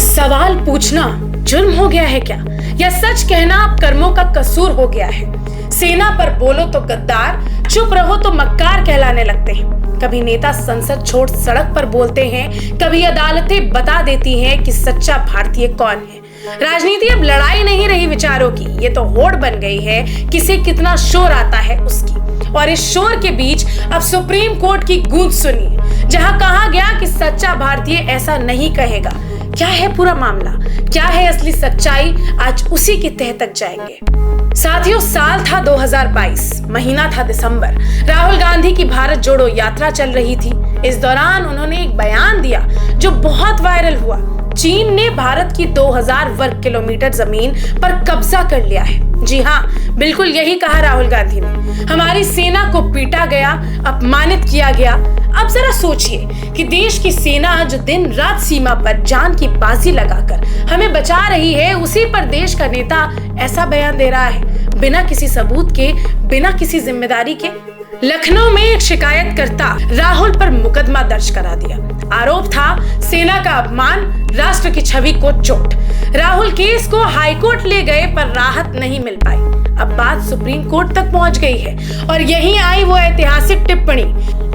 सवाल पूछना जुर्म हो गया है क्या, या सच कहना अब कर्मों का कसूर हो गया है। सेना पर बोलो तो गद्दार, चुप रहो तो मक्कार कहलाने लगते हैं। कभी नेता संसद छोड़ सड़क पर बोलते हैं, कभी अदालतें बता देती हैं कि सच्चा भारतीय कौन है। राजनीति अब लड़ाई नहीं रही विचारों की, ये तो होड़ बन गई है किसे कितना शोर आता है उसकी। और इस शोर के बीच अब सुप्रीम कोर्ट की गूंज सुनिए, जहां कहा गया कि सच्चा भारतीय ऐसा नहीं कहेगा। क्या है पूरा मामला, क्या है असली सच्चाई, आज उसी की तह तक जाएंगे। साथियों, साल था 2022, महीना था दिसंबर। राहुल गांधी की भारत जोड़ो यात्रा चल रही थी। इस दौरान उन्होंने एक बयान दिया जो बहुत वायरल हुआ। चीन ने भारत की 2000 वर्ग किलोमीटर जमीन पर कब्जा कर लिया है। जी हाँ, बिल्कुल यही कहा राहुल गांधी ने। हमारी सेना को पीटा गया, अपमानित किया गया। अब जरा सोचिए कि देश की सेना जो दिन रात सीमा पर जान की बाजी लगाकर हमें बचा रही है, उसी पर देश का नेता ऐसा बयान दे रहा है, बिना किसी सबूत के, बिना किसी जिम्मेदारी के। लखनऊ में एक शिकायतकर्ता राहुल पर मुकदमा दर्ज करा दिया। आरोप था सेना का अपमान, राष्ट्र की छवि को चोट। राहुल केस को हाईकोर्ट ले गए पर राहत नहीं मिल पाई। अब बात सुप्रीम कोर्ट तक पहुंच गई है और यहीं आई वो ऐतिहासिक टिप्पणी।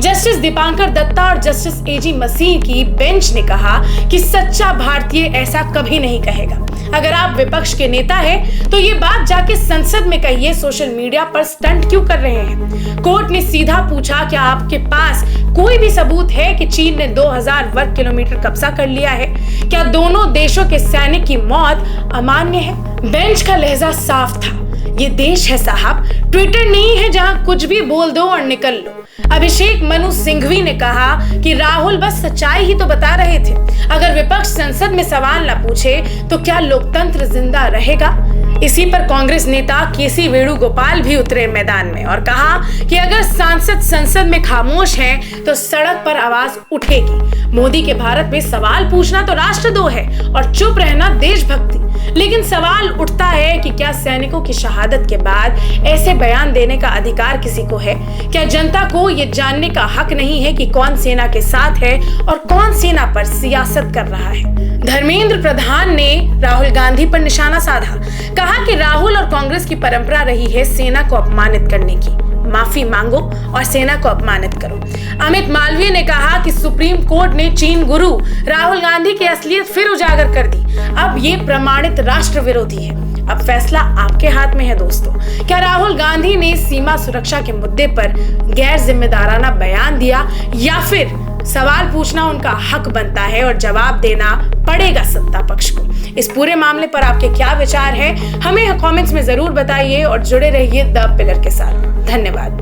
जस्टिस दीपांकर दत्ता और जस्टिस एजी मसीह की बेंच ने कहा कि सच्चा भारतीय ऐसा कभी नहीं कहेगा। अगर आप विपक्ष के नेता हैं तो ये बात जाके संसद में कहिए, सोशल मीडिया पर स्टंट क्यों कर रहे हैं। कोर्ट ने सीधा पूछा, क्या आपके पास कोई भी सबूत है कि चीन ने 2000 वर्ग किलोमीटर कब्जा कर लिया है? क्या दोनों देशों के सैनिक की मौत अमान्य है? बेंच का लहजा साफ था, ये देश है साहब, ट्विटर नहीं है जहां कुछ भी बोल दो और निकल लो। अभिषेक मनु सिंघवी ने कहा कि राहुल बस सच्चाई ही तो बता रहे थे। अगर विपक्ष संसद में सवाल न पूछे तो क्या लोकतंत्र जिंदा रहेगा? इसी पर कांग्रेस नेता केसी वेणुगोपाल भी उतरे मैदान में और कहा कि अगर सांसद संसद में खामोश हैं तो सड़क पर आवाज उठेगी। मोदी के भारत में सवाल पूछना तो राष्ट्रद्रोह है और चुप रहना देशभक्ति। लेकिन सवाल उठता है कि क्या सैनिकों की शहादत के बाद ऐसे बयान देने का अधिकार किसी को है? क्या जनता को ये जानने का हक नहीं है कि कौन सेना के साथ है और कौन सेना पर सियासत कर रहा है? धर्मेंद्र प्रधान ने राहुल गांधी पर निशाना साधा, कहा कि राहुल और कांग्रेस की परंपरा रही है सेना को अपमानित करने की। माफी मांगो और सेना को अपमानित करो। अमित मालवीय ने कहा कि सुप्रीम कोर्ट ने चीन गुरु राहुल गांधी की असलियत फिर उजागर कर दी। अब ये प्रमाणित राष्ट्र विरोधी है। अब फैसला आपके हाथ में है दोस्तों। क्या राहुल गांधी ने सीमा सुरक्षा के मुद्दे पर गैर जिम्मेदाराना बयान दिया, या फिर सवाल पूछना उनका हक बनता है और जवाब देना पड़ेगा सत्ता पक्ष को? इस पूरे मामले पर आपके क्या विचार हैं? हमें कमेंट्स में जरूर बताइए और जुड़े रहिए द पिलर के साथ। धन्यवाद।